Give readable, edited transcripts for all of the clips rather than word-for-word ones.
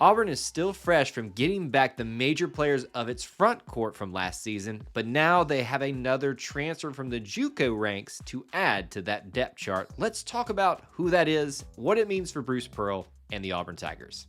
Auburn is still fresh from getting back the major players of its front court from last season, but now they have another transfer from the JUCO ranks to add to that depth chart. Let's talk about who that is, what it means for Bruce Pearl and the Auburn Tigers.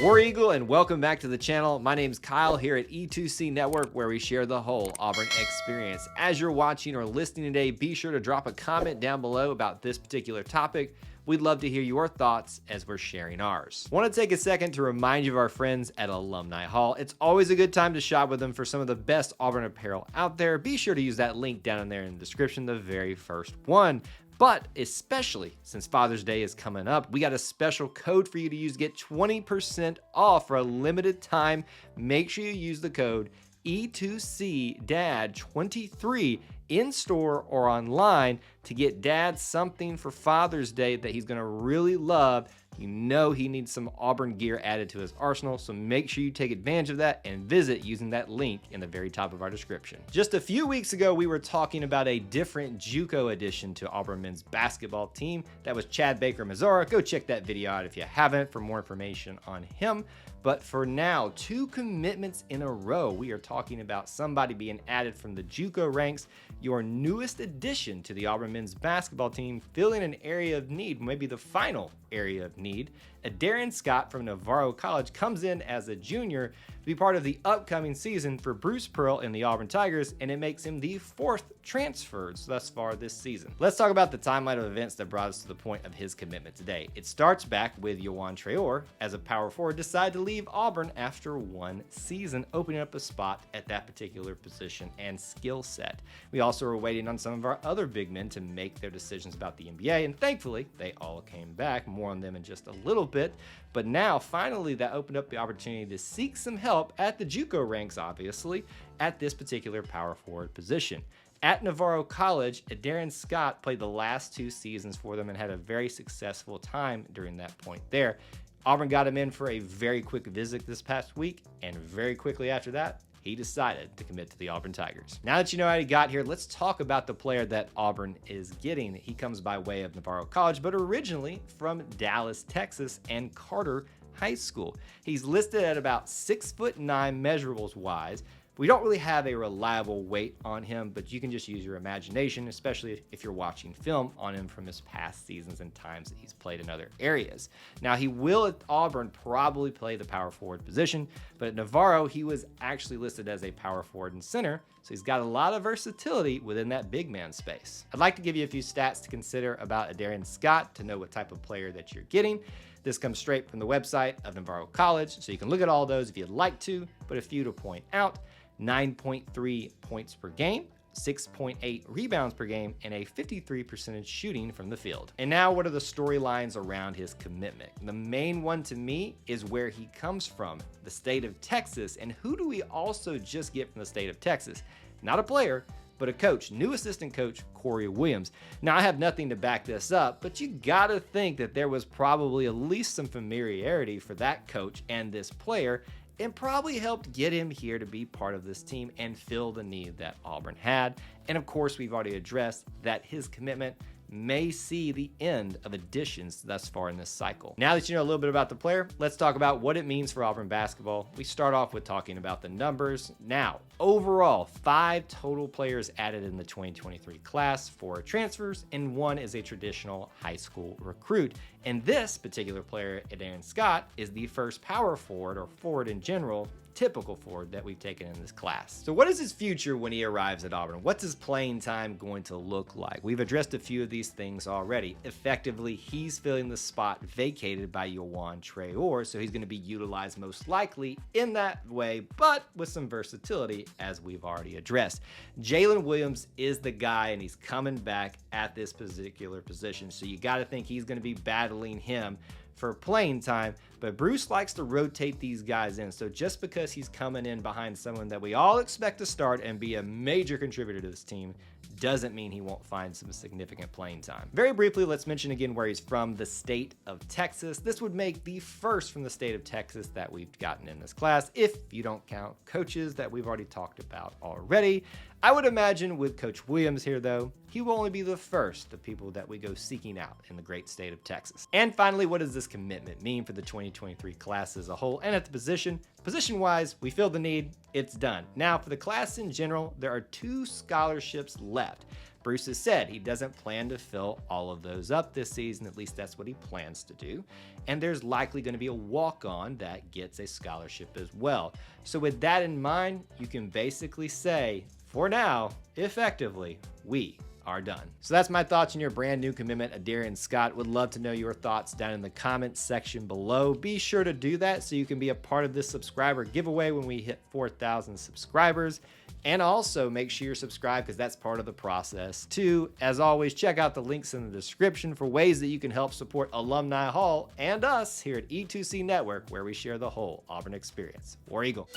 War Eagle, and welcome back to the channel. My name's Kyle here at E2C Network, where we share the whole Auburn experience. As you're watching or listening today, be sure to drop a comment down below about this particular topic. We'd love to hear your thoughts as we're sharing ours. Want to take a second to remind you of our friends at Alumni Hall. It's always a good time to shop with them for some of the best Auburn apparel out there. Be sure to use that link down in there in the description, the very first one. But especially since Father's Day is coming up, we got a special code for you to use to get 20% off for a limited time. Make sure you use the code E2CDAD23 in store or online to get Dad something for Father's Day that he's going to really love. You know he needs some Auburn gear added to his arsenal, so make sure you take advantage of that and visit using that link in the very top of our description. Just a few weeks ago, we were talking about a different JUCO addition to Auburn men's basketball team. That was Chad Baker-Mazara. Go check that video out if you haven't for more information on him. But for now, 2 commitments in a row. We are talking about somebody being added from the JUCO ranks, your newest addition to the Auburn men's basketball team, filling an area of need, maybe the final area of need. Addarin Scott from NAVARRO College comes in as a junior to be part of the upcoming season for Bruce Pearl and the Auburn Tigers, and it makes him the 4th transfer thus far this season. Let's talk about the timeline of events that brought us to the point of his commitment today. It starts back with Yohan Traore, as a power forward, decided to leave Auburn after 1 season, opening up a spot at that particular position and skill set. We also were waiting on some of our other big men to make their decisions about the NBA, and thankfully, they all came back. More on them in just a little bit. But now, finally, that opened up the opportunity to seek some help at the JUCO ranks, obviously, at this particular power forward position. At NAVARRO College, Addarin Scott played the last 2 seasons for them and had a very successful time during that point there. Auburn got him in for a very quick visit this past week, and very quickly after that, he decided to commit to the Auburn Tigers. Now that you know how he got here, let's talk about the player that Auburn is getting. He comes by way of NAVARRO College, but originally from Dallas, Texas, and Carter High School. He's listed at about 6'9" measurables wise. We don't really have a reliable weight on him, but you can just use your imagination, especially if you're watching film on him from his past seasons and times that he's played in other areas. Now, he will at Auburn probably play the power forward position, but at NAVARRO, he was actually listed as a power forward and center, so he's got a lot of versatility within that big man space. I'd like to give you a few stats to consider about Addarin Scott to know what type of player that you're getting. This comes straight from the website of NAVARRO College, so you can look at all those if you'd like to, but a few to point out. 9.3 points per game, 6.8 rebounds per game, and a 53% shooting from the field. And now, what are the storylines around his commitment? The main one to me is where he comes from, the state of Texas. And who do we also just get from the state of Texas? Not a player, but a coach, new assistant coach, Corey Williams. Now, I have nothing to back this up, but you gotta think that there was probably at least some familiarity for that coach and this player, and probably helped get him here to be part of this team and fill the need that Auburn had. And of course, we've already addressed that his commitment may see the end of additions thus far in this cycle. Now that you know a little bit about the player, let's talk about what it means for Auburn basketball. We start off with talking about the numbers. Now, overall, 5 total players added in the 2023 class, 4 transfers, and 1 is a traditional high school recruit. And this particular player, Addarin Scott, is the first power forward, or forward in general, typical forward that we've taken in this class. So what is his future when he arrives at Auburn? What's his playing time going to look like? We've addressed a few of these things already. Effectively, he's filling the spot vacated by Yohan Traore, so he's going to be utilized most likely in that way, but with some versatility, as we've already addressed. Jalen Williams is the guy, and he's coming back at this particular position, so you got to think he's going to be battling him for playing time, but Bruce likes to rotate these guys in. So just because he's coming in behind someone that we all expect to start and be a major contributor to this team doesn't mean he won't find some significant playing time. Very briefly, let's mention again where he's from, the state of Texas. This would make the first from the state of Texas that we've gotten in this class, if you don't count coaches that we've already talked about already. I would imagine with Coach Williams here, though, he will only be the first of people that we go seeking out in the great state of Texas. And finally, what does this commitment mean for the 2023 class as a whole and at the position? Position-wise, we feel the need, it's done. Now, for the class in general, there are 2 scholarships left. Bruce has said he doesn't plan to fill all of those up this season, at least that's what he plans to do. And there's likely going to be a walk-on that gets a scholarship as well. So with that in mind, you can basically say, for now, effectively, we are done. So that's my thoughts on your brand new commitment, Addarin Scott. Would love to know your thoughts down in the comments section below. Be sure to do that so you can be a part of this subscriber giveaway when we hit 4,000 subscribers. And also make sure you're subscribed because that's part of the process too. As always, check out the links in the description for ways that you can help support Alumni Hall and us here at E2C Network, where we share the whole Auburn experience. War Eagle.